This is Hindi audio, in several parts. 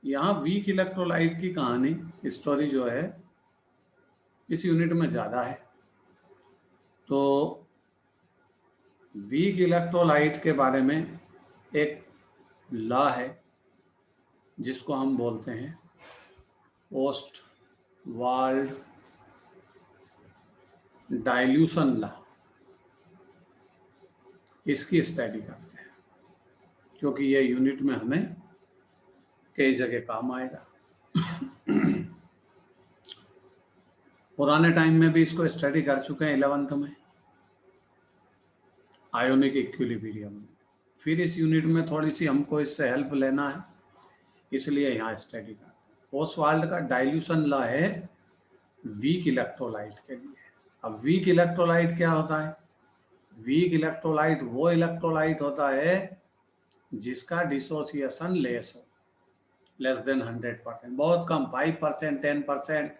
यहाँ वीक इलेक्ट्रोलाइट की कहानी, स्टोरी जो है इस यूनिट में ज़्यादा है। तो वीक इलेक्ट्रोलाइट के बारे में एक लॉ है जिसको हम बोलते हैं ओस्टवाल्ड डाइल्यूशन लॉ। इसकी स्टडी करते हैं क्योंकि ये यूनिट में हमें कई जगह काम आएगा। पुराने टाइम में भी इसको स्टडी कर चुके हैं 11th में आयोनिक इक्विलिब्रियम में। फिर इस यूनिट में थोड़ी सी हमको इससे हेल्प लेना है, इसलिए यहाँ स्टडी करते हैं। ओस्वाल्ड का डाइल्यूशन लॉ है वीक इलेक्ट्रोलाइट के लिए। अब वीक इलेक्ट्रोलाइट क्या होता है? वीक इलेक्ट्रोलाइट वो इलेक्ट्रोलाइट होता है जिसका डिसोसिएशन लेस हो, लेस देन 100%, बहुत कम, 5%, 10%,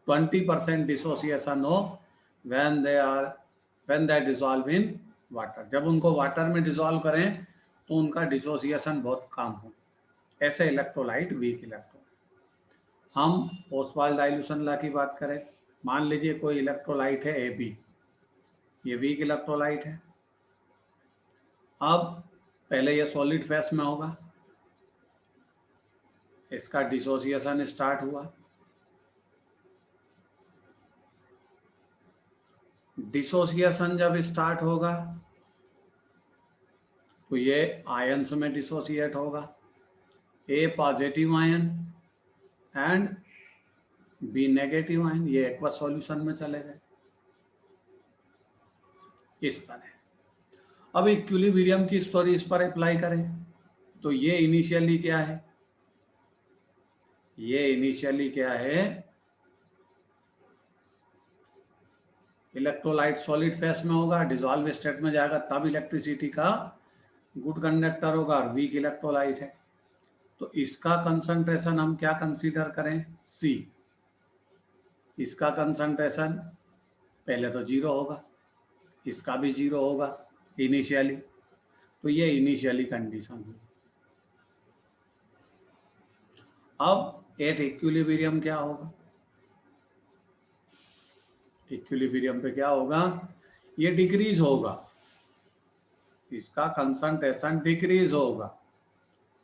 20% डिसोसिएशन हो when they dissolve in water. जब उनको वाटर में डिसॉल्व करें तो उनका डिसोसिएशन बहुत कम हो, ऐसे इलेक्ट्रोलाइट वीक इलेक्ट्रोलाइट। हम ओस्वाल्ड डाइल्यूशन लॉ की बात करें, मान लीजिए कोई इलेक्ट्रोलाइट है AB, ये वीक इलेक्ट्रोलाइट है। अब पहले ये सॉलिड फेस में होगा, इसका डिसोसिएशन स्टार्ट हुआ, डिसोसिएशन जब स्टार्ट होगा तो ये आयंस में डिसोसिएट होगा, A positive ion and B negative ion, ये एक्वस सॉल्यूशन में चले गए इस तरह। अब इक्विलिब्रियम की स्टोरी इस पर अप्लाई करें तो ये इनिशियली क्या है? ये इनिशियली क्या है? इलेक्ट्रोलाइट सॉलिड फेस में होगा, डिसॉल्व स्टेट में जाएगा, तब इलेक्ट्रिसिटी का गुड कंडक्टर होगा और वीक इलेक्ट्रोलाइट है। तो इसका कंसंट्रेशन हम क्या कंसीडर करें? C। इसका कंसंट्रेशन पहले तो 0 होगा, इसका भी 0 होगा इनिशियली, तो ये इनिशियली कंडीशन है। अब एट इक्विलिब्रियम क्या होगा? इक्विलिब्रियम पे क्या होगा? ये डिक्रीज होगा, इसका कंसंट्रेशन डिक्रीज होगा,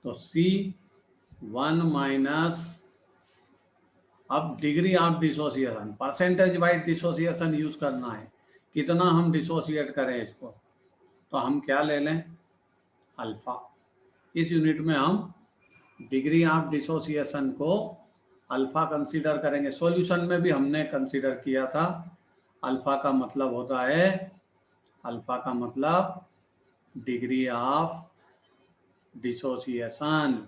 तो C1 माइनस, अब degree of dissociation, percentage wise dissociation use करना है, कितना हम डिसोसिएट करें इसको, तो हम क्या ले लें? अल्फा। इस यूनिट में हम डिग्री ऑफ डिसोसिएशन को अल्फा कंसीडर करेंगे। सॉल्यूशन में भी हमने कंसीडर किया था। अल्फा का मतलब होता है, अल्फा का मतलब degree of dissociation.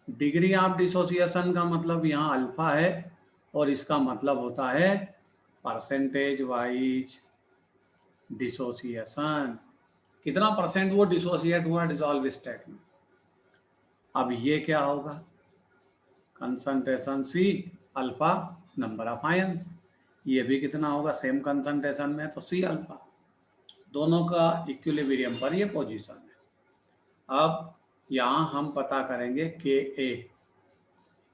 Degree of dissociation का मतलब यहाँ अल्फा है और इसका मतलब होता है परसेंटेज वाइज डिसोसिएशन, कितना परसेंट वो डिसोसिएट हुआ डिसॉल्व स्टेट में। अब ये क्या होगा? Concentration C, alpha number of ions, ये भी कितना होगा? सेम कंसंट्रेशन में, तो C अल्फा, दोनों का इक्विलिब्रियम पर ये पोजीशन है। अब यहाँ हम पता करेंगे Ka,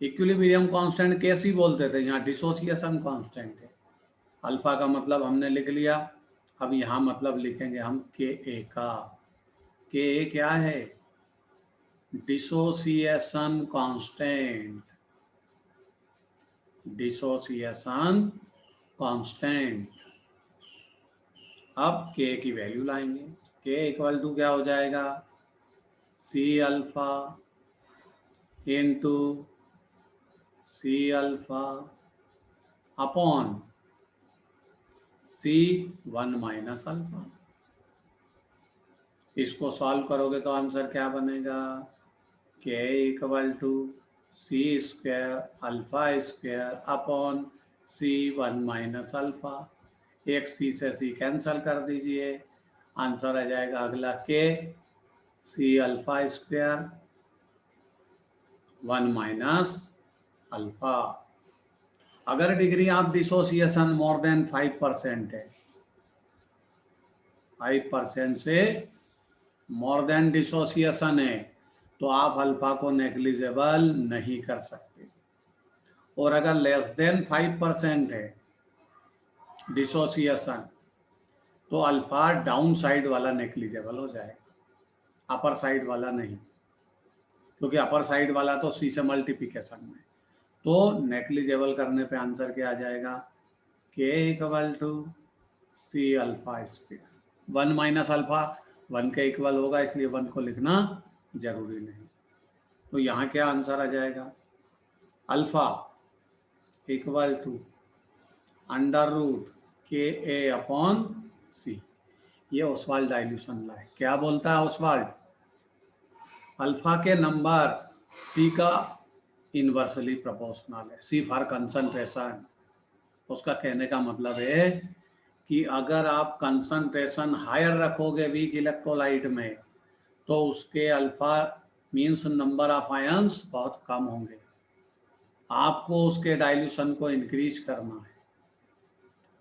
इक्विलिब्रियम कांस्टेंट KC बोलते थे, यहाँ डिसोसिएशन कांस्टेंट है। अल्फा का मतलब हमने लिख लिया, अब यहाँ मतलब लिखेंगे हम Ka का। Ka क्या है? Dissociation constant, dissociation constant. अब K की वैल्यू लाएंगे, K इक्वल टू क्या हो जाएगा? C alpha into C alpha upon C1 minus alpha. इसको सॉल्व करोगे तो आंसर क्या बनेगा? K equal to C square alpha square upon C1 minus alpha. एक C से C कैंसल कर दीजिए, आंसर आ जाएगा अगला K C alpha square 1 minus alpha. अगर degree of dissociation more then 5% है, 5% से मोर देन डिसोसिएशन है, तो आप अल्फा को नेग्लिजिबल नहीं कर सकते। और अगर लेस देन 5% है डिसोसिएशन, तो अल्फा डाउन साइड वाला नेग्लिजिबल हो जाएगा, अपर साइड वाला नहीं, क्योंकि अपर साइड वाला तो सी से मल्टीप्लिकेशन में। तो नेग्लिजिबल करने पे आंसर क्या आ जाएगा, K equal to C alpha square. 1 minus alpha 1 K equal होगा, इसलिए 1 को लिखना जरूरी नहीं। तो यहाँ क्या आंसर आ जाएगा, alpha equal to under root K a upon सी। ये ओसवाल्ड डाइल्यूशन लॉ है। क्या बोलता है ओसवाल्ड, अल्फा के नंबर सी का इनवर्सली प्रोपोर्शनल है, सी फॉर कंसंट्रेशन। उसका कहने का मतलब है कि अगर आप कंसंट्रेशन हायर रखोगे वीक इलेक्ट्रोलाइट में, तो उसके alpha means number of ions बहुत कम होंगे। आपको उसके डाइल्यूशन को इंक्रीज करना है,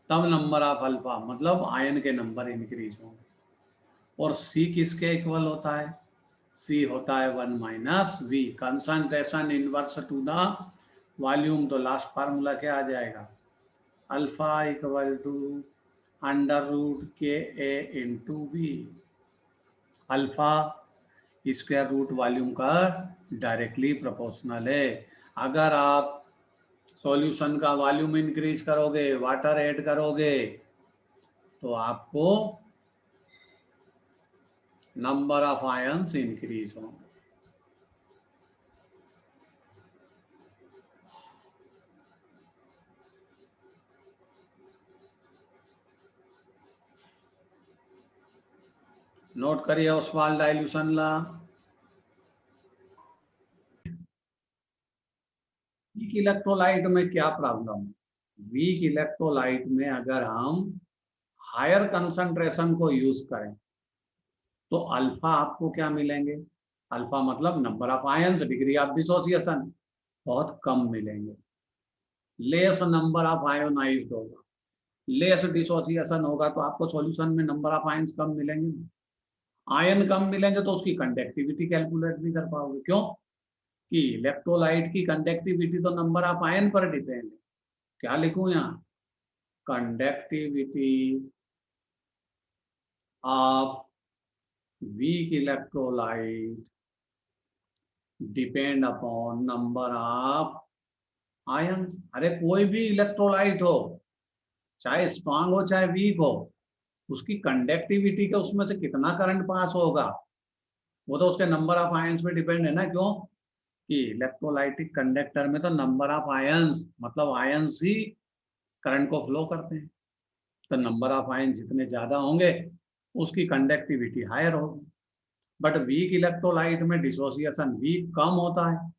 तब नंबर ऑफ अल्फा मतलब आयन के नंबर इंक्रीज होंगे। और सी किसके इक्वल होता है, सी होता है 1 minus V, concentration inverse to the volume. तो लास्ट फार्मूला क्या आ जाएगा, alpha equal to under root K a into V. Alpha square root volume का डायरेक्टली प्रोपोर्शनल है। अगर आप सॉल्यूशन का वॉल्यूम इंक्रीज करोगे, वाटर ऐड करोगे, तो आपको नंबर ऑफ आयंस इंक्रीज होंगे। नोट करिए Ostwald dilution law. Weak electrolyte में क्या प्रॉब्लम है, वीक इलेक्ट्रोलाइट में अगर हम हायर कंसंट्रेशन को यूज करें, तो अल्फा आपको क्या मिलेंगे, अल्फा मतलब number of ions, degree of dissociation बहुत कम मिलेंगे। लेस नंबर ऑफ आयोनाइज्ड होगा, लेस डिसोसिएशन होगा, तो आपको सॉल्यूशन में नंबर ऑफ आयंस कम मिलेंगे। आयन कम मिलेंगे तो उसकी कंडक्टिविटी कैलकुलेट नहीं कर पाओगे। क्यों, कि इलेक्ट्रोलाइट की कंडक्टिविटी तो नंबर ऑफ आयन पर डिपेंड है। क्या लिखूं यहाँ, conductivity of weak electrolyte depend upon number of ions. अरे कोई भी इलेक्ट्रोलाइट हो, चाहे स्ट्रांग हो चाहे वीक हो, उसकी कंडक्टिविटी के उसमें से कितना करंट पास होगा, वो तो उसके नंबर ऑफ आयंस पे डिपेंड है ना। क्यों, कि इलेक्ट्रोलाइटिक कंडक्टर में तो नंबर ऑफ आयंस मतलब आयंस ही करंट को फ्लो करते हैं। तो नंबर ऑफ आयन जितने ज्यादा होंगे उसकी कंडक्टिविटी हायर होगी। बट वीक इलेक्ट्रोलाइट में डिसोसिएशन वीक कम होता है।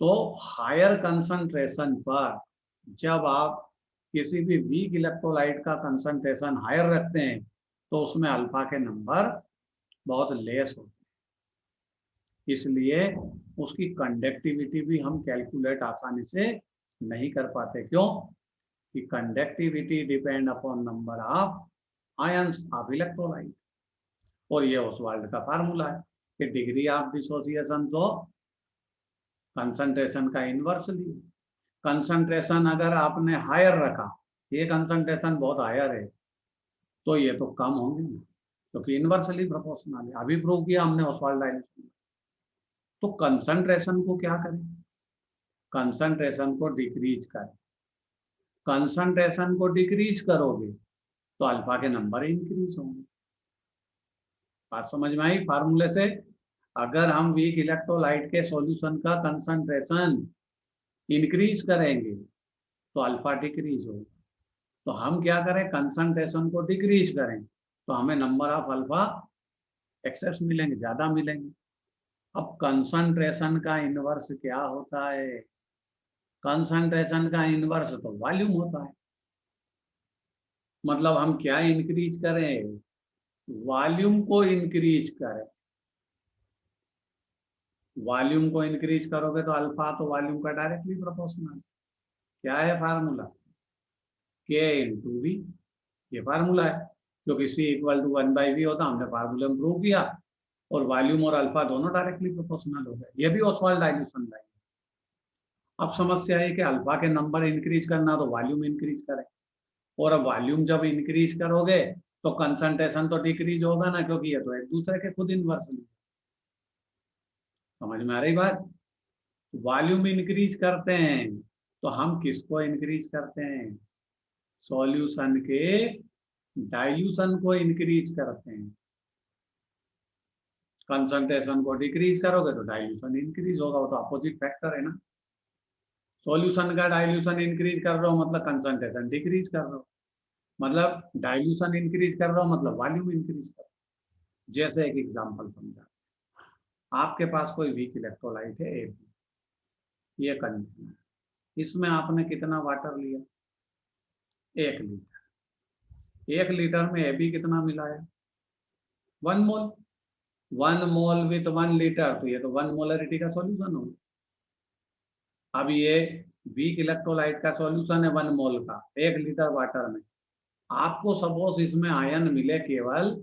तो हायर कंसंट्रेशन पर जब आप किसी भी वीक इलेक्ट्रोलाइट का कंसंट्रेशन हायर रखते हैं, तो उसमें अल्फा के नंबर बहुत लेस होते हैं। इसलिए उसकी कंडक्टिविटी भी हम कैलकुलेट आसानी से नहीं कर पाते। क्यों, कि conductivity depend upon number of ions of electrolyte. और ये ओसवाल्ड का फार्मूला है कि डिग्री ऑफ डिसोसिएशन तो कंसंट्रेशन का इनवर्सली। कंसंट्रेशन अगर आपने हायर रखा, ये कंसंट्रेशन बहुत हायर है, तो ये तो कम होंगे ना, क्योंकि इनवर्सली प्रोपोर्शनल है। अभी प्रूव किया हमने ओसवाल्ड डायल्यूशन। तो कंसंट्रेशन को क्या करें, कंसंट्रेशन को डिक्रीज करें। कंसंट्रेशन को डिक्रीज करोगे तो अल्फा के नंबर इंक्रीज होंगे। बात समझ में आई फार्मूले से। अगर हम वीक इलेक्ट्रोलाइट के सॉल्यूशन का कंसंट्रेशन इंक्रीज करेंगे तो अल्फा डिक्रीज होगा। तो हम क्या करें, कंसंट्रेशन को डिक्रीज करें, तो हमें नंबर ऑफ अल्फा एक्सेस मिलेंगे, ज्यादा मिलेंगे। अब कंसंट्रेशन का इनवर्स क्या होता है, कंसंट्रेशन का इनवर्स तो वॉल्यूम होता है। मतलब हम क्या इंक्रीज करें, वॉल्यूम को इंक्रीज करें। वॉल्यूम को इंक्रीज करोगे तो अल्फा तो वॉल्यूम का डायरेक्टली प्रोपोर्शनल। क्या है फार्मूला, के इंटू वी। ये फार्मूला है, क्योंकि सी इक्वल टू 1/v होता, हमने फार्मूला में प्रूव किया। और वॉल्यूम और अल्फा दोनों डायरेक्टली प्रोपोर्शनल हो गए। ये भी ओसवाल्ड डाइल्यूशन ला है। अब समस्या है कि अल्फा के नंबर इंक्रीज करना तो वॉल्यूम इंक्रीज करें, और अब वॉल्यूम जब इंक्रीज करोगे तो कंसंट्रेशन तो डिक्रीज होगा ना, क्योंकि ये तो एक दूसरे के खुद इनवर्सली। समझ में आ रही बात? वॉल्यूम इंक्रीज करते हैं तो हम किसको इंक्रीज करते हैं? सॉल्यूशन के डाइल्यूशन को इंक्रीज करते हैं। कंसंट्रेशन को डिक्रीज करोगे तो डाइल्यूशन इंक्रीज होगा, वो तो अपोजिट फैक्टर है ना। सॉल्यूशन का डाइल्यूशन इंक्रीज कर रहे हो मतलब कंसंट्रेशन डिक्रीज कर रहे हो, मतलब डाइल्यूशन इंक्रीज कर रहे हो मतलब वॉल्यूम इंक्रीज कर रहे हो। जैसे एक एग्जांपल समझा, आपके पास कोई वीक इलेक्ट्रोलाइट है ए, ये कंडीशन है। इसमें आपने कितना वाटर लिया? 1 लीटर। 1 लीटर में ए कितना मिलाया? 1 मोल। 1 मोल विथ 1 लीटर, तो ये तो 1 मोलरिटी का सॉल्यूशन होगा। अब ये वीक इलेक्ट्रोलाइट का सॉल्यूशन है 1 मोल का 1 लीटर वाटर में। आपको सपोज इसमें आयन मिले केवल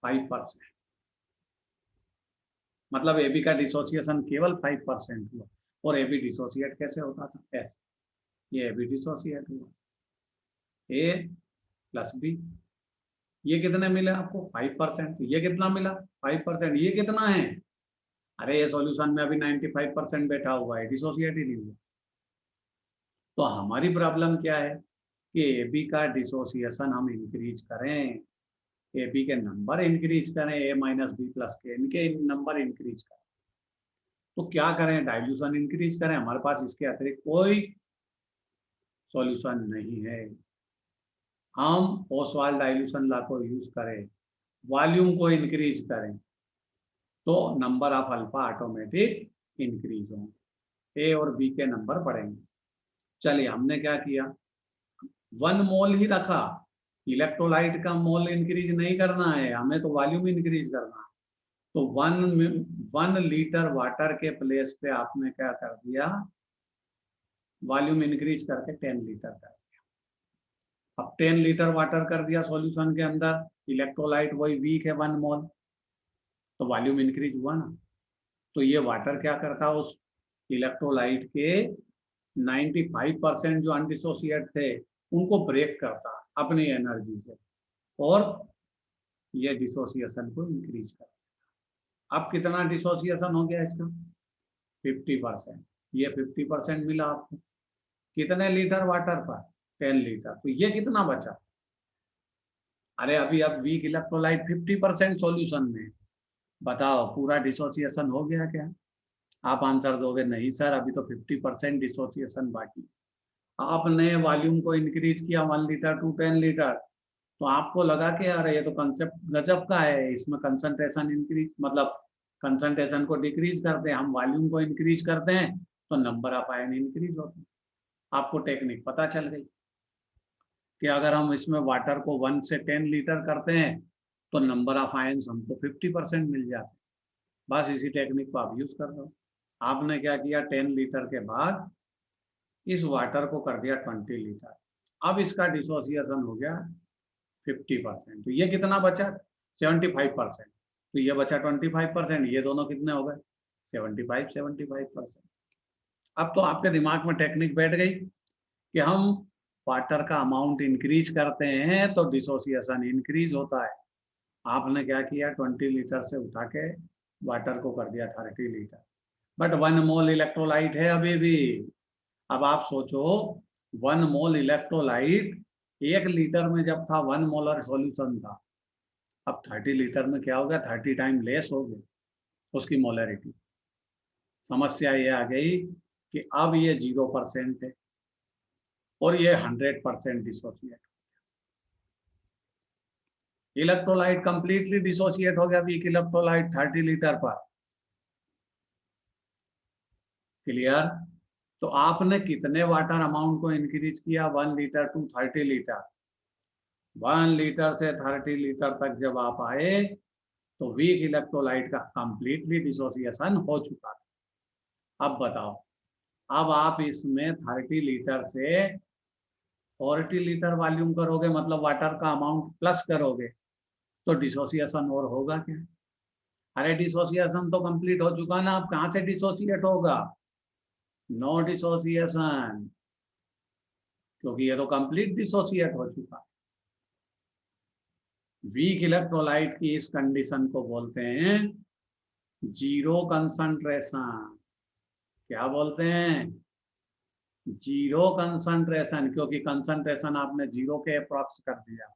5%, मतलब एबी का डिसोसिएशन केवल 5% हुआ। और एबी डिसोसिएट कैसे होता था? ऐसे, ये एबी डिसोसिएट हुआ, ए प्लस बी। ये कितने मिले आपको? 5%। ये कितना मिला? 5%। ये कितना है? अरे ये सॉल्यूशन में अभी 95% बैठा हुआ है, डिसोसिएट ही नहीं हुआ। तो हमारी प्रॉब्लम क्या है कि एबी का डिसोसिएशन हम इंक्रीज करें, एबी के नंबर इंक्रीज करें, ए माइनस बी प्लस के, इनके नंबर इंक्रीज करें। तो क्या करें? डाइल्यूशन इंक्रीज करें। हमारे पास इसके अतिरिक्त कोई सॉल्यूशन नहीं है। हम ओसवाल्ड डाइल्यूशन लॉ को यूज करें, वॉल्यूम को इंक्रीज करें, तो number of alpha automatic increase होंगे, ए और बी के नंबर बढ़ेंगे। चलिए हमने क्या किया, 1 मोल ही रखा। इलेक्ट्रोलाइट का मोल इंक्रीज नहीं करना है हमें, तो वॉल्यूम इंक्रीज करना है। तो 1 लीटर वाटर के प्लेस पे आपने क्या कर दिया? वॉल्यूम इंक्रीज करके 10 लीटर कर दिया। अब 10 लीटर वाटर कर दिया सॉल्यूशन के अंदर, इलेक्ट्रोलाइट वही वीक है 1 मोल, तो वॉल्यूम इंक्रीज हुआ ना। तो ये वाटर क्या करता है? उस इलेक्ट्रोलाइट के 95% जो अनडिसोसिएट थे उनको ब्रेक करता अपनी एनर्जी से, और ये डिसोसिएशन को इंक्रीज करता। अब कितना डिसोसिएशन हो गया इसका? 50%। ये 50% मिला आपको कितने लीटर वाटर पर? 10 लीटर। तो ये कितना बचा? अरे अभी अब वीक इलेक्ट्रोलाइट 50% सॉल्यूशन में, बताओ पूरा डिसोसिएशन हो गया क्या? आप आंसर दोगे नहीं सर, अभी तो 50% डिसोसिएशन बाकी। आपने वॉल्यूम को इंक्रीज किया 1 लीटर टू 10 लीटर, तो आपको लगा कि यार ये तो कंसेप्ट गजब का है, इसमें कंसंट्रेशन इंक्रीज मतलब कंसंट्रेशन को डिक्रीज करते हैं, हम वॉल्यूम को इंक्रीज करते हैं तो नंबर ऑफ आयन इंक्रीज होते हैं। आपको टेक्निक पता चल गई कि अगर हम इसमें वाटर को 1 से 10 लीटर करते हैं तो नंबर ऑफ आयन्स हमको 50% मिल जाते हैं। बस इसी टेक्निक को आप यूज कर दो। आपने क्या किया, 10 लीटर के बाद इस वाटर को कर दिया 20 लीटर। अब इसका डिसोसिएशन हो गया 50%, तो ये कितना बचा? 75%। तो ये बचा 25%, ये दोनों कितने हो गए? 75%। अब तो आपके दिमाग में टेक्निक बैठ गई कि हम वाटर का अमाउंट इंक्रीज करते हैं तो डिसोसिएशन इंक्रीज होता है। आपने क्या किया, 20 लीटर से उठा के वाटर को कर दिया 30 लीटर, बट 1 मोल इलेक्ट्रोलाइट है अभी भी। अब आप सोचो 1 मोल इलेक्ट्रोलाइट 1 लीटर में जब था 1 मोलर सॉल्यूशन था, अब 30 लीटर में क्या हो गया? 30 टाइम लेस हो गया उसकी मोलरिटी। समस्या ये आ गई कि अब ये 0% है और ये 100% डिसोसिएट। इलेक्ट्रोलाइट कंप्लीटली डिसोसिएट हो गया, वीक इलेक्ट्रोलाइट 30 लीटर पर। क्लियर? तो आपने कितने वाटर अमाउंट को इंक्रीज किया? 1 लीटर टू 30 लीटर। 1 लीटर से 30 लीटर तक जब आप आए तो वीक इलेक्ट्रोलाइट का कंप्लीटली डिसोसिएशन हो चुका था। अब बताओ, अब आप इसमें 30 लीटर से 40 लीटर वॉल्यूम करोगे, मतलब वाटर का अमाउंट प्लस करोगे, तो डिसोसिएशन और होगा क्या? अरे डिसोसिएशन तो कंप्लीट हो चुका ना, अब कहां से डिसोसिएट होगा? नो डिसोसिएशन, क्योंकि ये तो कंप्लीट डिसोसिएट हो चुका। वीक इलेक्ट्रोलाइट की इस कंडीशन को बोलते हैं जीरो कंसंट्रेशन। क्या बोलते हैं? जीरो कंसंट्रेशन, क्योंकि कंसंट्रेशन आपने जीरो के अप्रॉक्स कर दिया।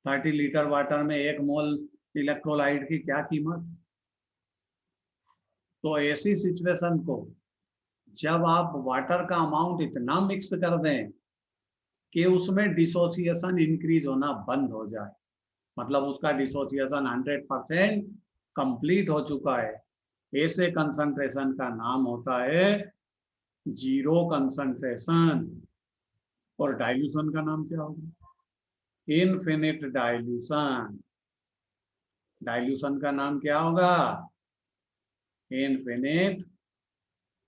30 लीटर वाटर में 1 मोल इलेक्ट्रोलाइट की क्या कीमत? तो ऐसी सिचुएशन को जब आप वाटर का अमाउंट इतना मिक्स कर दें कि उसमें डिसोसिएशन इंक्रीज होना बंद हो जाए, मतलब उसका डिसोसिएशन 100% कंप्लीट हो चुका है, ऐसे कंसंट्रेशन का नाम होता है जीरो कंसंट्रेशन। और डाइल्यूशन का नाम क्या होगा? Infinite dilution. डाइल्यूशन का नाम क्या होगा? Infinite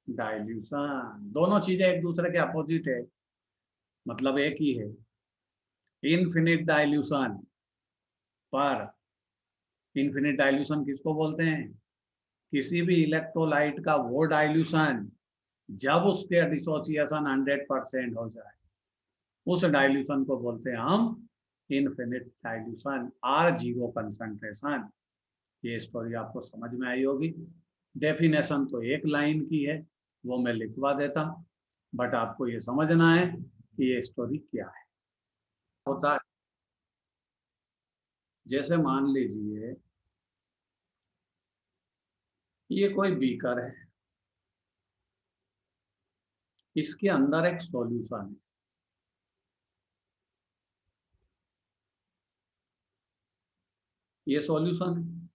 dilution. दोनों चीजें एक दूसरे के अपोजिट है, मतलब एक ही है। इनफिनिट डाइल्यूशन पर, इनफिनिट डाइल्यूशन किसको बोलते हैं? किसी भी इलेक्ट्रोलाइट का वो डाइल्यूशन जब उसके डिसोसिएशन 100% हो जाए, उस डाइल्यूशन को बोलते हैं हम infinite dilution or zero concentration. ये स्टोरी आपको समझ में आई होगी। डेफिनेशन तो एक लाइन की है, वो मैं लिखवा देता, बट आपको ये समझना है कि ये स्टोरी क्या है। होता है जैसे मान लीजिए ये कोई बीकर है, इसके अंदर एक सॉल्यूशन है। ये सॉल्यूशन है।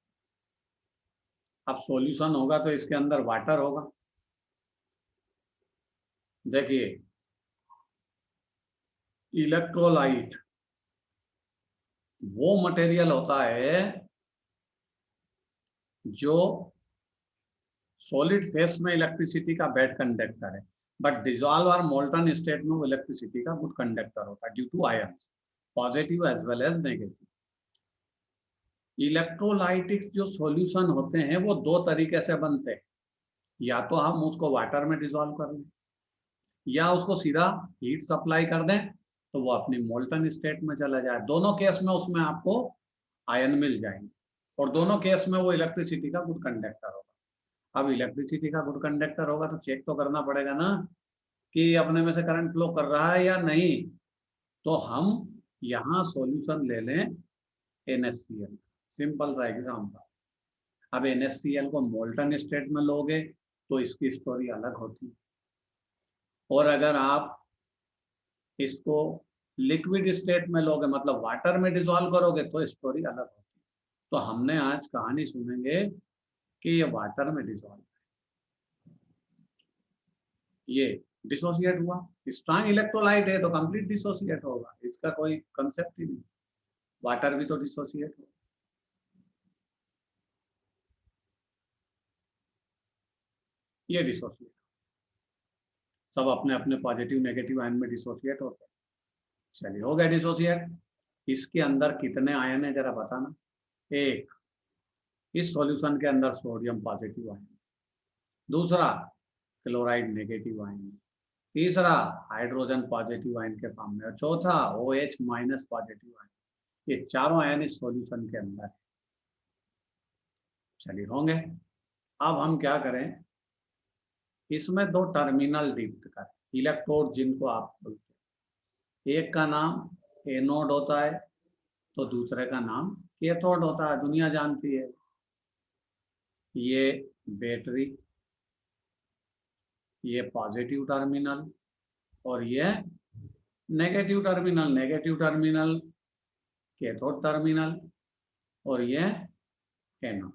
अब सॉल्यूशन होगा तो इसके अंदर वाटर होगा। देखिए, इलेक्ट्रोलाइट वो मटेरियल होता है जो सॉलिड फेस में इलेक्ट्रिसिटी का बैड कंडक्टर है, बट डिजॉल्व और मोल्टन स्टेट में वो इलेक्ट्रिसिटी का गुड कंडक्टर होता है due to ions, positive as well as negative. Electrolytic जो सॉल्यूशन होते हैं वो दो तरीके से बनते हैं, या तो हम उसको वाटर में डिजॉल्व कर लें, या उसको सीधा हीट सप्लाई कर दें तो वो अपनी मोल्टन स्टेट में चला जाए। दोनों केस में उसमें आपको आयन मिल जाएंगे, और दोनों केस में वो इलेक्ट्रिसिटी का गुड कंडक्टर होगा। अब इलेक्ट्रिसिटी का गुड कंडक्टर होगा तो चेक तो करना पड़ेगा ना कि अपने में से करंट फ्लो कर रहा है या नहीं। तो हम यहाँ सॉल्यूशन ले लें NaCl, सिंपल सा एग्जाम्पल। अब NaCl को मोल्टन स्टेट में लोगे तो इसकी स्टोरी अलग होती है, और अगर आप इसको लिक्विड स्टेट में लोगे, मतलब वाटर में डिसॉल्व करोगे, तो स्टोरी अलग होती है। तो हमने आज कहानी सुनेंगे कि ये वाटर में डिसॉल्व, ये डिसोसिएट हुआ। स्ट्रांग इलेक्ट्रोलाइट है तो कंप्लीट डिसोसिएट होगा, इसका कोई कंसेप्ट ही नहीं। वाटर भी तो डिसोसिएट होगा। ये डिसोसिएट, सब अपने अपने पॉजिटिव नेगेटिव आयन में डिसोसिएट होते हैं। चलिए, हो गया डिसोसिएट। इसके अंदर कितने आयन है जरा बताना? एक, इस सॉल्यूशन के अंदर सोडियम पॉजिटिव आयन, दूसरा क्लोराइड नेगेटिव आयन, तीसरा हाइड्रोजन पॉजिटिव आयन के फॉर्म में, और चौथा OH माइनस पॉजिटिव आयन। ये चारों आयन इस सॉल्यूशन के अंदर है। चलिए, होंगे। अब हम क्या करें, इसमें दो टर्मिनल डिप्ट करें, इलेक्ट्रोड जिनको आप बोलते हैं। एक का नाम एनोड होता है तो दूसरे का नाम कैथोड होता है, दुनिया जानती है। ये बैटरी, ये पॉजिटिव टर्मिनल, और ये negative terminal. Negative terminal cathode terminal, और ये एनोड।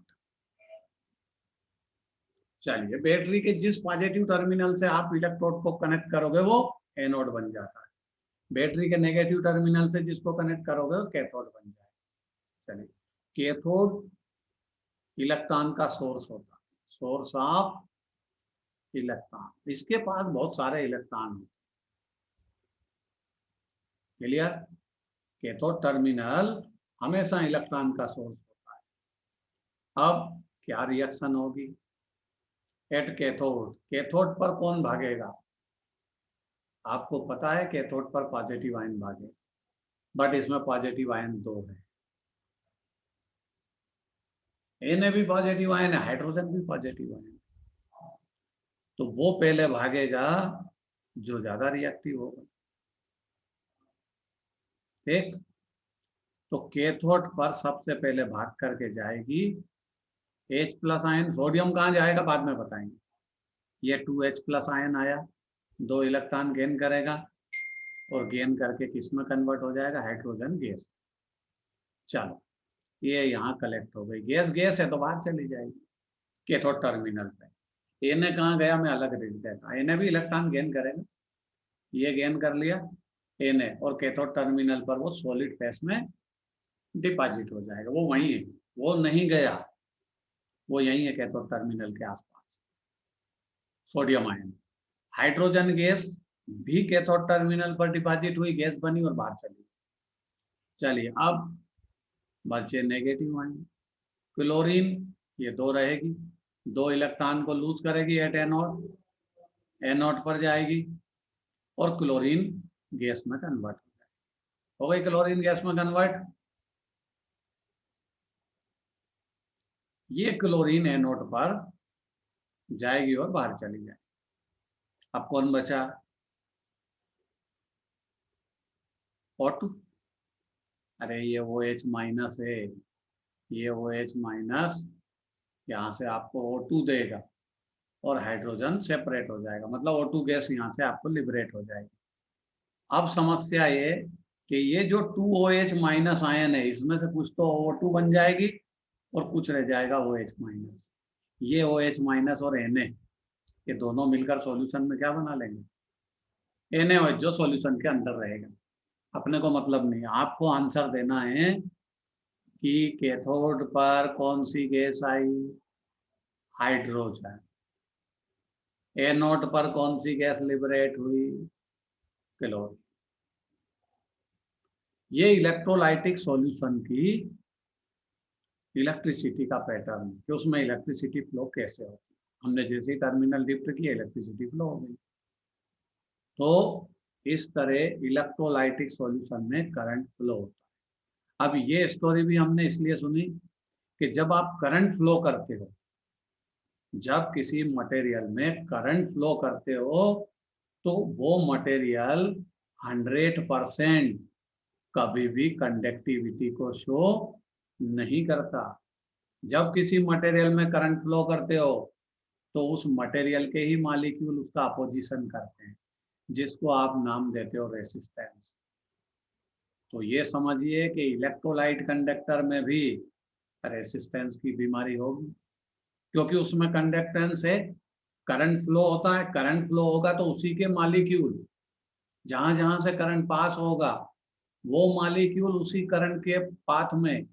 चलिए, बैटरी के जिस पॉजिटिव टर्मिनल से आप इलेक्ट्रोड को कनेक्ट करोगे वो एनोड बन जाता है, बैटरी के नेगेटिव टर्मिनल से जिसको कनेक्ट करोगे वो कैथोड बन जाएगा। चलिए, कैथोड इलेक्ट्रॉन का सोर्स होता है, सोर्स ऑफ इलेक्ट्रॉन। इसके पास बहुत सारे इलेक्ट्रॉन होते हैं। क्लियर? कैथोड टर्मिनल हमेशा इलेक्ट्रॉन का सोर्स होता है। अब क्या रिएक्शन होगी एट कैथोड। कैथोड पर कौन भागेगा, आपको पता है कैथोड पर पॉजिटिव आयन भागे, बट इसमें पॉजिटिव आयन 2 है। Na भी पॉजिटिव आयन है, हाइड्रोजन भी पॉजिटिव आयन है, तो वो पहले भागेगा जो ज्यादा रिएक्टिव होगा। ठीक, तो कैथोड पर सबसे पहले भाग करके जाएगी H+ आयन। सोडियम कहाँ जाएगा बाद में बताएंगे। ये 2H+ आयन आया, 2 इलेक्ट्रॉन गेन करेगा और गेन करके किस में कन्वर्ट हो जाएगा, हाइड्रोजन गैस। चलो ये यहाँ कलेक्ट हो गई, गैस गैस है तो बाहर चली जाएगी कैथोड टर्मिनल पे। Na कहाँ गया, मैं अलग लिख देता। Na भी इलेक्ट्रॉन गेन करेगा, ये गेन कर लिया Na, और कैथोड टर्मिनल पर वो सॉलिड फेस में डिपॉजिट हो जाएगा। वो वहीं है, वो नहीं गया, वो यहीं है कैथोड टर्मिनल के आसपास, सोडियम आयन। हाइड्रोजन गैस भी कैथोड टर्मिनल पर डिपॉजिट हुई, गैस बनी और बाहर चली। चलिए अब बचे नेगेटिव आयन। क्लोरीन ये 2 रहेगी, 2 इलेक्ट्रॉन को लूज करेगी एट एनोड, एनोड पर जाएगी और क्लोरीन गैस में कन्वर्ट हो जाएगी। हो गई क्लोरीन गैस में कन्वर्ट। ये क्लोरीन एनोड पर जाएगी और बाहर चली जाएगी। अब कौन बचा, O2। अरे ये OH- है, ये OH- यहाँ से आपको O2 देगा और हाइड्रोजन सेपरेट हो जाएगा, मतलब O2 गैस यहाँ से आपको लिबरेट हो जाएगी। अब समस्या ये कि ये जो 2OH- आयन है, इसमें से कुछ तो O2 बन जाएगी और कुछ रह जाएगा OH-। ये OH- और Na ये दोनों मिलकर सॉल्यूशन में क्या बना लेंगे, NaOH, जो सॉल्यूशन के अंदर रहेगा। अपने को मतलब नहीं, आपको आंसर देना है कि कैथोड पर कौन सी गैस आई, हाइड्रोजन। एनोड पर कौन सी गैस लिबरेट हुई, क्लोरीन। ये इलेक्ट्रोलाइटिक सॉल्यूशन की इलेक्ट्रिसिटी का पैटर्न है कि उसमें इलेक्ट्रिसिटी फ्लो कैसे होती है। हमने जैसे ही टर्मिनल डिप्ट किया, इलेक्ट्रिसिटी फ्लो हो गई। तो इस तरह इलेक्ट्रोलाइटिक सॉल्यूशन में करंट फ्लो होता है। अब ये स्टोरी भी हमने इसलिए सुनी कि जब आप करंट फ्लो करते हो, जब किसी मटेरियल में करंट फ्लो करते हो, तो वो मटेरियल 100% कभी भी कंडक्टिविटी को शो नहीं करता। जब किसी मटेरियल में करंट फ्लो करते हो तो उस मटेरियल के ही मॉलिक्यूल उसका अपोजिशन करते हैं, जिसको आप नाम देते हो रेसिस्टेंस। तो ये समझिए कि इलेक्ट्रोलाइट कंडक्टर में भी रेसिस्टेंस की बीमारी होगी, क्योंकि उसमें कंडक्टेंस है, करंट फ्लो होता है। करंट फ्लो होगा तो उसी के मॉलिक्यूल जहां जहां से करंट पास होगा, वो मॉलिक्यूल उसी करंट के पाथ में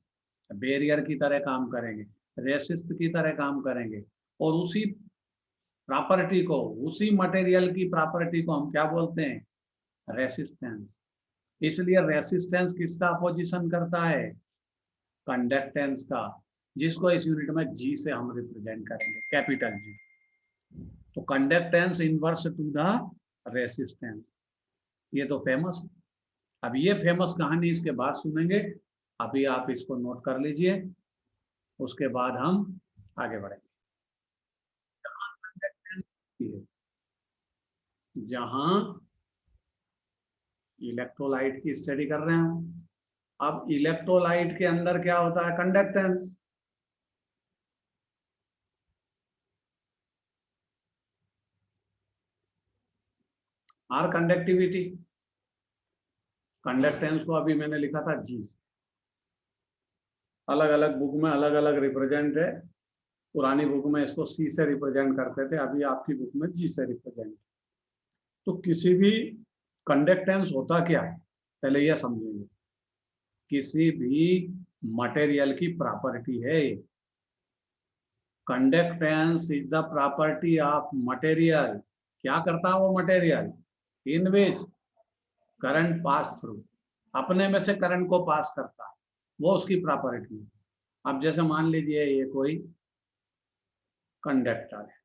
बैरियर की तरह काम करेंगे, रेसिस्ट की तरह काम करेंगे, और उसी प्रॉपर्टी को, उसी मटेरियल की प्रॉपर्टी को हम क्या बोलते हैं, रेसिस्टेंस। इसलिए रेसिस्टेंस किसका अपोजिशन करता है, कंडक्टेंस का, जिसको इस यूनिट में जी से हम रिप्रेजेंट करेंगे, कैपिटल जी। तो conductance inverse to the resistance, ये तो फेमस है। अब ये फेमस कहानी इसके बाद सुनेंगे, अभी आप इसको नोट कर लीजिए, उसके बाद हम आगे बढ़ेंगे। जहां इलेक्ट्रोलाइट की स्टडी कर रहे हैं, अब इलेक्ट्रोलाइट के अंदर क्या होता है, कंडक्टेंस। और कंडक्टिविटी, कंडक्टेंस को अभी मैंने लिखा था जी। अलग अलग बुक में अलग अलग रिप्रेजेंट है। पुरानी बुक में इसको सी से रिप्रेजेंट करते थे, अभी आपकी बुक में जी से रिप्रेजेंट। तो किसी भी कंडक्टेंस होता क्या है, पहले यह समझेंगे। किसी भी मटेरियल की प्रॉपर्टी है, conductance is the property of material. क्या करता है वो मटेरियल, इन विच करंट पास थ्रू, अपने में से करंट को पास करता है, वो उसकी प्रॉपर्टी है। अब जैसे मान लीजिए ये कोई कंडक्टर है।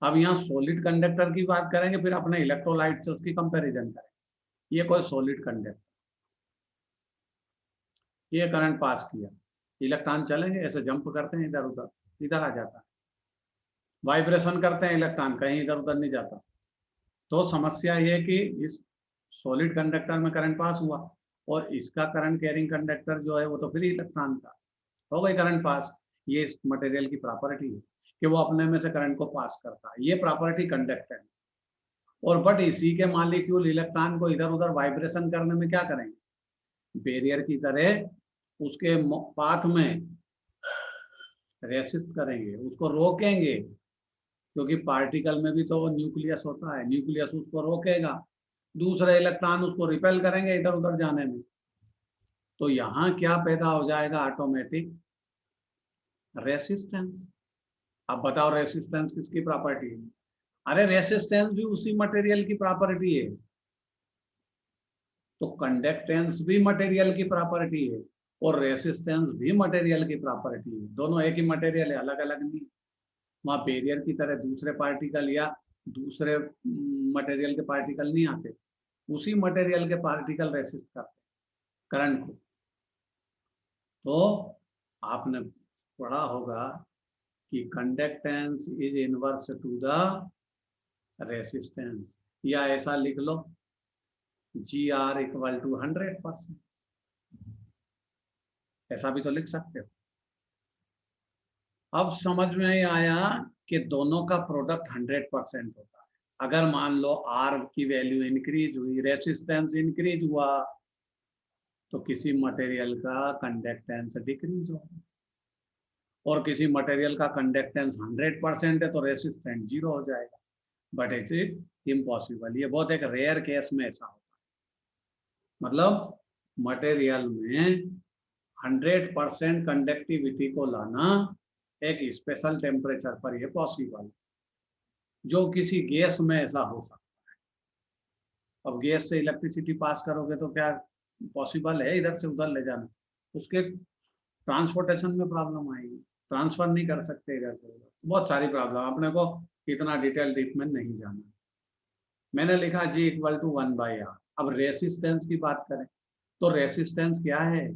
अब यहाँ सॉलिड कंडक्टर की बात करेंगे, फिर अपने इलेक्ट्रोलाइट से उसकी कंपैरिजन करेंगे। ये कोई सॉलिड कंडक्टर, ये करंट पास किया, इलेक्ट्रॉन चलेंगे, ऐसे जंप करते हैं इधर उधर, इधर आ जाता है, वाइब्रेशन करते हैं इलेक्ट्रॉन, कहीं इधर उधर नहीं जाता। तो समस्या ये कि इस सॉलिड कंडक्टर में करंट पास हुआ, और इसका करंट कैरिंग कंडक्टर जो है वो तो फ्री इलेक्ट्रॉन था, हो गई करंट पास। ये इस मटेरियल की प्रॉपर्टी है कि वो अपने में से करंट को पास करता है, ये प्रॉपर्टी कंडक्टेंस। और बट इसी के मॉलिक्यूल इलेक्ट्रॉन को इधर उधर वाइब्रेशन करने में क्या करेंगे, बैरियर की तरह उसके पाथ में रेसिस्ट करेंगे, उसको रोकेंगे, क्योंकि पार्टिकल में भी तो न्यूक्लियस होता है, न्यूक्लियस उसको रोकेगा, दूसरे इलेक्ट्रॉन उसको रिपेल करेंगे इधर उधर जाने में। तो यहाँ क्या पैदा हो जाएगा, ऑटोमेटिक रेसिस्टेंस। अब बताओ रेसिस्टेंस किसकी प्रॉपर्टी है? अरे रेसिस्टेंस भी उसी मटेरियल की प्रॉपर्टी है, तो कंडक्टेंस भी मटेरियल की प्रॉपर्टी है और रेसिस्टेंस भी मटेरियल की प्रॉपर्टी है। दोनों एक ही मटेरियल है, अलग अलग नहीं। वहाँ बैरियर की तरह दूसरे पार्टिकल या दूसरे मटेरियल के पार्टिकल नहीं आते, उसी मटेरियल के पार्टिकल रेसिस्ट करते करंट को। तो आपने पढ़ा होगा कि conductance is inverse to the resistance, या ऐसा लिख लो GR = 100%, ऐसा भी तो लिख सकते हो। अब समझ में आया कि दोनों का प्रोडक्ट 100% होता है। अगर मान लो R की वैल्यू इंक्रीज हुई, रेसिस्टेंस इंक्रीज हुआ, तो किसी मटेरियल का कंडक्टेंस डिक्रीज होगा, और किसी मटेरियल का कंडक्टेंस 100% है तो रेसिस्टेंस 0 हो जाएगा। बट इट इज इम्पॉसिबल, ये बहुत एक रेयर केस में ऐसा होता है। मतलब मटेरियल में 100% कंडक्टिविटी को लाना एक स्पेशल टेम्परेचर पर ये पॉसिबल है, जो किसी गैस में ऐसा हो सकता है। अब गैस से इलेक्ट्रिसिटी पास करोगे तो क्या पॉसिबल है इधर से उधर ले जाना? उसके ट्रांसपोर्टेशन में प्रॉब्लम आएगी, ट्रांसफर नहीं कर सकते इधर से उधर, बहुत सारी प्रॉब्लम। अपने को इतना डिटेल डीप में नहीं जाना। मैंने लिखा G = 1/R। अब रेसिस्टेंस की बात करें तो रेसिस्टेंस क्या है?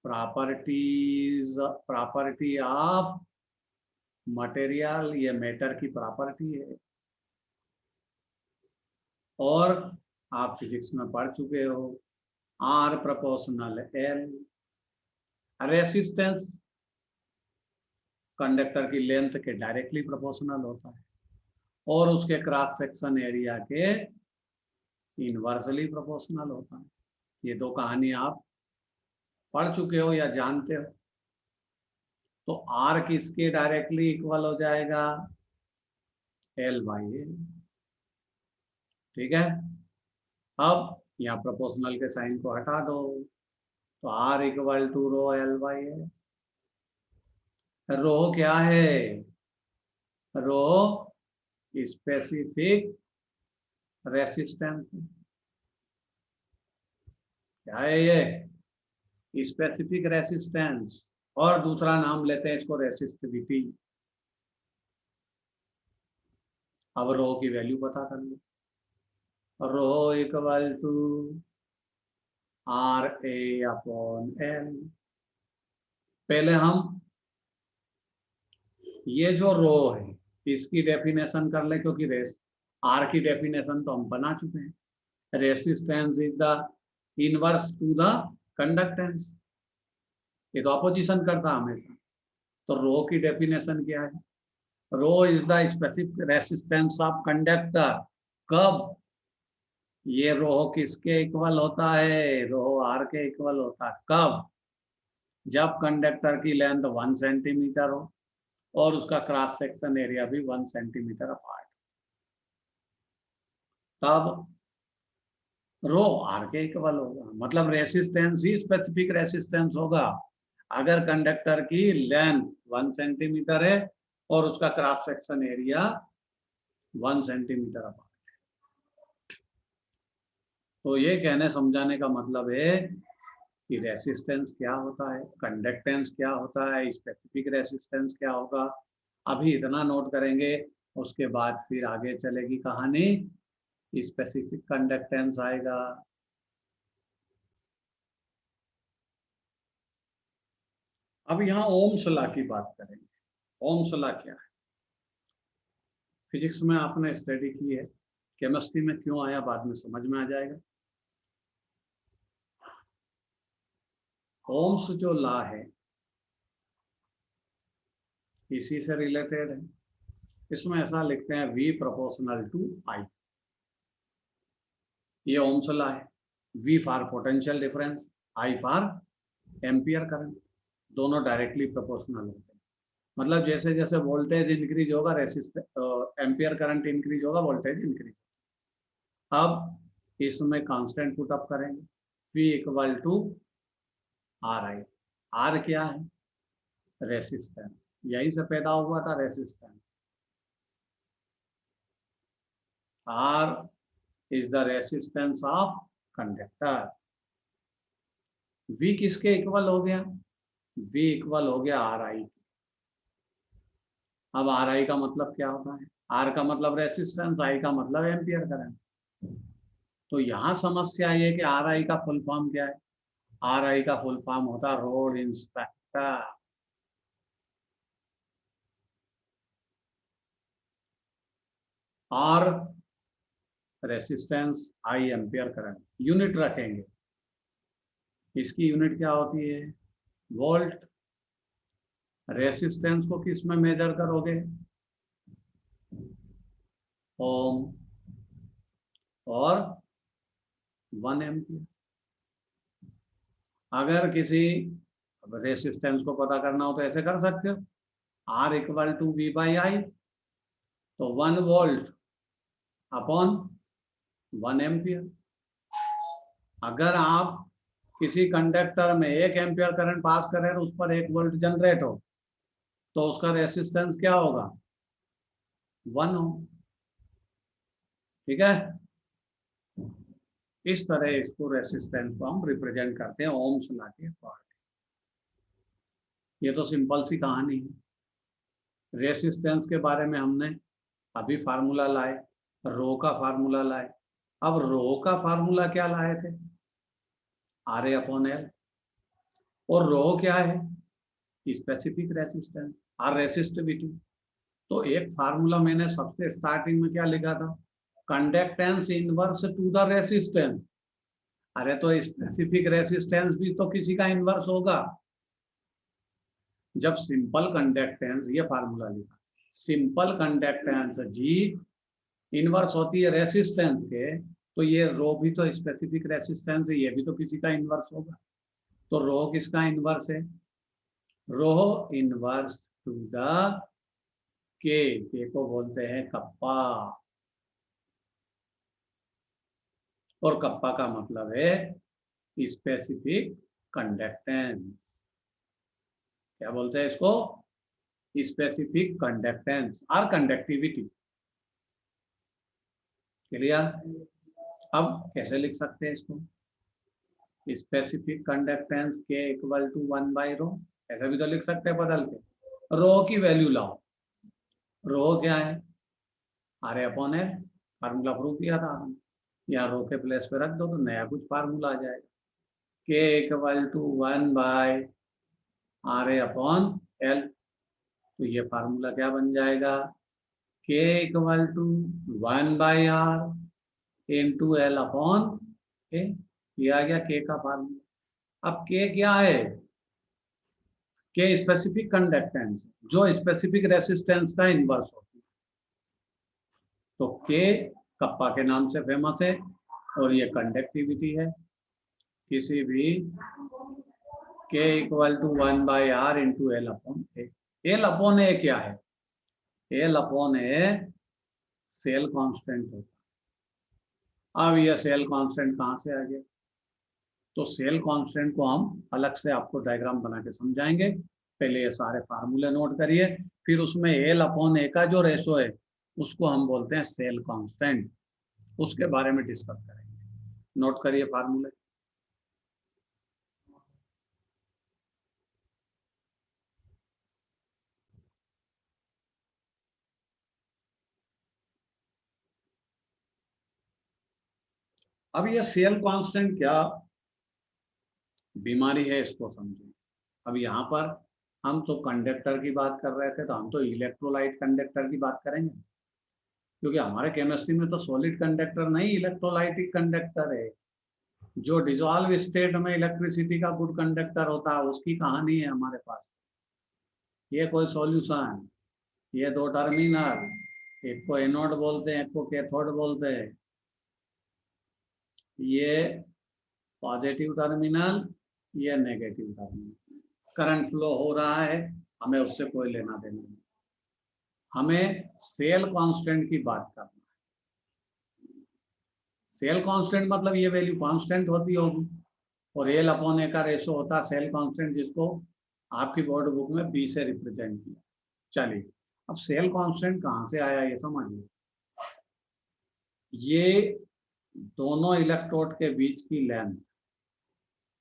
प्रॉपर्टी ऑफ मटेरियल, ये मैटर की प्रॉपर्टी है, और आप फिजिक्स में पढ़ चुके हो, R ∝ L। रेसिस्टेंस कंडक्टर की लेंथ के डायरेक्टली प्रोपोर्शनल होता है, और उसके क्रॉस सेक्शन एरिया के इनवर्सली प्रोपोर्शनल होता है। ये दो कहानी आप पढ़ चुके हो या जानते हो। तो R किसके डायरेक्टली इक्वल हो जाएगा? L/A। ठीक है। अब यहाँ प्रोपोर्शनल के साइन को हटा दो, तो R = ρ L/A। रो क्या है? रो स्पेसिफिक रेसिस्टेंस। क्या है ये? स्पेसिफिक रेसिस्टेंस, और दूसरा नाम लेते हैं इसको रेसिस्टिविटी। अब रो की वैल्यू पता कर लो, रो = RA/L। पहले हम ये जो रो है इसकी डेफिनेशन कर ले, क्योंकि R की डेफिनेशन तो हम बना चुके हैं। Resistance is the inverse to the conductance, ये तो अपोजिशन करता हमेशा। तो रो की डेफिनेशन क्या है? Rho is the specific resistance of conductor. कब? ये रो किसके इक्वल होता है? रो R के इक्वल होता है। कब? जब कंडक्टर की लेंथ 1 सेंटीमीटर हो और उसका क्रॉस सेक्शन एरिया भी 1 सेंटीमीटर अपार्ट, तब रो R के इक्वल होगा। मतलब रेसिस्टेंस ही स्पेसिफिक रेसिस्टेंस होगा अगर कंडक्टर की लेंथ 1 सेंटीमीटर है और उसका cross section area 1 centimetre apart. तो ये कहने समझाने का मतलब है कि रेसिस्टेंस क्या होता है, कंडक्टेंस क्या होता है, स्पेसिफिक रेसिस्टेंस क्या होगा। अभी इतना नोट करेंगे, उसके बाद फिर आगे चलेगी कहानी, स्पेसिफिक कंडक्टेंस आएगा। अब यहाँ ओम्स लॉ की बात करेंगे। ओम्स लॉ क्या है? फिजिक्स में आपने स्टडी की है, केमिस्ट्री में क्यों आया बाद में समझ में आ जाएगा। ओम्स जो लॉ है इसी से रिलेटेड है। इसमें ऐसा लिखते हैं V प्रोपोर्शनल टू I। ये ओम्स लॉ है। V for potential difference, I for ampere current, दोनों डायरेक्टली प्रोपोर्शनल होते हैं। मतलब जैसे जैसे वोल्टेज इंक्रीज होगा एम्पियर करंट इंक्रीज होगा, वोल्टेज इंक्रीज। अब इसमें कांस्टेंट पुट अप करेंगे, V equal to RI। R क्या है? रेसिस्टेंस। यहीं से पैदा हुआ था resistance. R is the resistance of conductor. V किसके इक्वल हो गया? V इक्वल हो गया RI। अब RI का मतलब क्या होता है? R का मतलब रेसिस्टेंस, I का मतलब एम्पियर करंट। तो यहाँ समस्या ये कि RI का फुल फॉर्म क्या है? RI का फुल फॉर्म होता है road inspector. R resistance, I ampere current. Unit रखेंगे, इसकी यूनिट क्या होती है? वोल्ट। रेसिस्टेंस को किस में मेजर करोगे? ओम। और 1 एम्पियर। अगर किसी रेसिस्टेंस को पता करना हो तो ऐसे कर सकते हो, R इक्वल टू V/I, तो 1 वोल्ट अपॉन 1 एम्पियर। अगर आप किसी कंडक्टर में 1 एम्पियर करंट पास करें और उस पर 1 वोल्ट जनरेट हो, तो उसका रेसिस्टेंस क्या होगा? 1 ओम। ठीक है, इस तरह इसको रेसिस्टेंस को हम रिप्रेजेंट करते हैं ओम्स लॉ के अकॉर्डिंग। ये तो सिंपल सी कहानी है। रेसिस्टेंस के बारे में हमने अभी फार्मूला लाए, रो का फार्मूला लाए। अब रो का फार्मूला क्या लाए थे? RA upon L। और रो क्या है? Specific resistance, or resistivity. तो एक फार्मूला मैंने सबसे स्टार्टिंग में क्या लिखा था? Conductance inverse to the resistance. अरे तो स्पेसिफिक रेसिस्टेंस भी तो किसी का इनवर्स होगा। जब सिंपल कंडक्टेंस, ये फार्मूला लिखा, सिंपल कंडक्टेंस जी इनवर्स होती है रेसिस्टेंस के, तो ये रो भी तो स्पेसिफिक रेसिस्टेंस है, ये भी तो किसी का इनवर्स होगा। तो रो किसका इनवर्स है? रो इनवर्स टू द के को बोलते हैं कप्पा। और कप्पा का मतलब है स्पेसिफिक कंडक्टेंस। क्या बोलते हैं इसको? स्पेसिफिक कंडक्टेंस और कंडक्टिविटी। क्लियर? अब कैसे लिख सकते हैं इसको? स्पेसिफिक कंडक्टेंस के इक्वल टू 1/रो। ऐसा भी तो लिख सकते हैं बदल के। रो की वैल्यू लाओ। रो क्या है? RA upon L। Formula prove किया था हमने। यहाँ रो के प्लेस पे रख दो तो नया कुछ फार्मूला आ जाएगा। K equal to 1/RA upon L। तो ये फार्मूला क्या बन जाएगा? K equal to 1/R into L upon K. ये आ गया के का फार्मूला। अब के क्या है? के स्पेसिफिक कंडक्टेंस, जो स्पेसिफिक रेसिस्टेंस का इनवर्स होती है। तो के कप्पा के नाम से फेमस है, और ये कंडक्टिविटी है। किसी भी के equal to 1/R into L upon A. L upon A क्या है? L upon A cell constant होता है। अब यह सेल कांस्टेंट कहाँ से आ गया? तो सेल कांस्टेंट को हम अलग से आपको डायग्राम बना के समझाएंगे। पहले ये सारे फार्मूले नोट करिए, फिर उसमें एल अपॉन ए का जो रेशो है उसको हम बोलते हैं सेल कांस्टेंट। उसके बारे में डिस्कस करेंगे। नोट करिए फार्मूले। अब ये सेल कांस्टेंट क्या बीमारी है इसको समझें। अब यहाँ पर हम तो कंडक्टर की बात कर रहे थे, तो हम तो इलेक्ट्रोलाइट कंडक्टर की बात करेंगे, क्योंकि हमारे केमिस्ट्री में तो सॉलिड कंडक्टर नहीं, इलेक्ट्रोलाइटिक कंडक्टर है। जो डिजॉल्व स्टेट में इलेक्ट्रिसिटी का गुड कंडक्टर होता है उसकी कहानी है हमारे पास। ये कोई सॉल्यूशन, ये दो टर्मिनल, एक को एनोड बोलते हैं, एक को कैथोड बोलते हैं। ये पॉजिटिव टर्मिनल, ये नेगेटिव टर्मिनल। करंट फ्लो हो रहा है, हमें उससे कोई लेना देना नहीं। हमें सेल कांस्टेंट की बात करना है। सेल कांस्टेंट मतलब ये वैल्यू कांस्टेंट होती होगी, और एल अपॉन ए का रेशो होता है सेल कांस्टेंट, जिसको आपकी बोर्ड बुक में बी से रिप्रेजेंट किया। चलिए, अब सेल कांस्टेंट कहाँ से आया ये समझिए। ये दोनों इलेक्ट्रोड के बीच की लेंथ,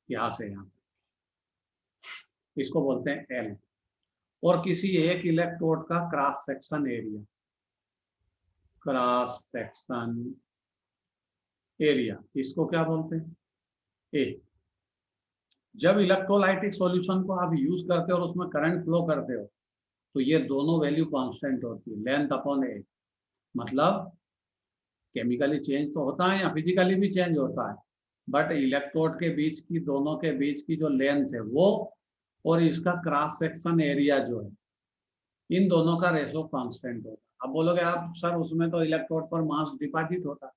यहां से यहां, इसको बोलते हैं एल। और किसी एक इलेक्ट्रोड का cross section area, cross section area, इसको क्या बोलते हैं, ए। जब इलेक्ट्रोलाइटिक सॉल्यूशन को आप यूज करते हो और उसमें करंट फ्लो करते हो, तो ये दोनों वैल्यू कांस्टेंट होती है, लेंथ अपॉन ए। मतलब केमिकली चेंज तो होता है या फिजिकली भी चेंज होता है, बट इलेक्ट्रोड के बीच की, दोनों के बीच की जो लेंथ है वो, और इसका क्रॉस सेक्शन एरिया जो है, इन दोनों का रेशो कांस्टेंट होता है। अब बोलोगे आप सर उसमें तो इलेक्ट्रोड पर मास डिपॉजिट होता है,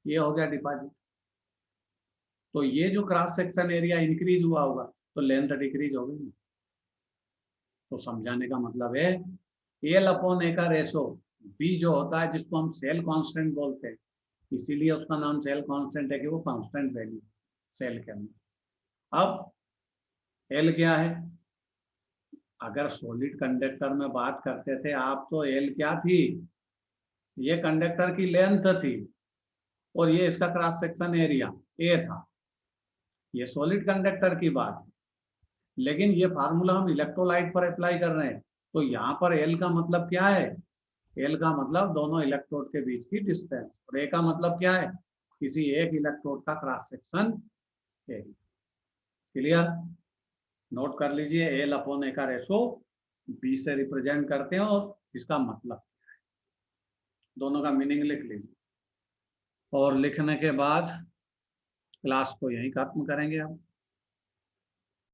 ये हो गया डिपॉजिट। तो ये जो क्रॉस सेक्शन एरिया इंक्रीज हुआ होगा तो लेंथ डिक्रीज हो गई। तो समझाने का मतलब है एल अपॉन ए का रेशो बी जो होता है, जिसको हम सेल कांस्टेंट बोलते हैं, इसीलिए उसका नाम सेल कांस्टेंट है कि वो कांस्टेंट वैल्यू सेल के अंदर। अब एल क्या है, अगर सॉलिड कंडक्टर में बात करते थे आप, तो एल क्या थी, ये कंडक्टर की लेंथ थी, और ये इसका क्रॉस सेक्शन एरिया ए था। ये सॉलिड कंडक्टर की बात है। लेकिन ये फार्मूला हम इलेक्ट्रोलाइट पर अप्लाई कर रहे हैं, तो यहाँ पर एल का मतलब क्या है, एल का मतलब दोनों इलेक्ट्रोड के बीच की डिस्टेंस, और ए का मतलब क्या है, किसी एक इलेक्ट्रोड का cross section area. Clear, note कर लीजिए, एल अपॉन ए का रेशो बी से रिप्रेजेंट करते हैं, और इसका मतलब दोनों का मीनिंग लिख लीजिए। और लिखने के बाद क्लास को यहीं खत्म करेंगे हम।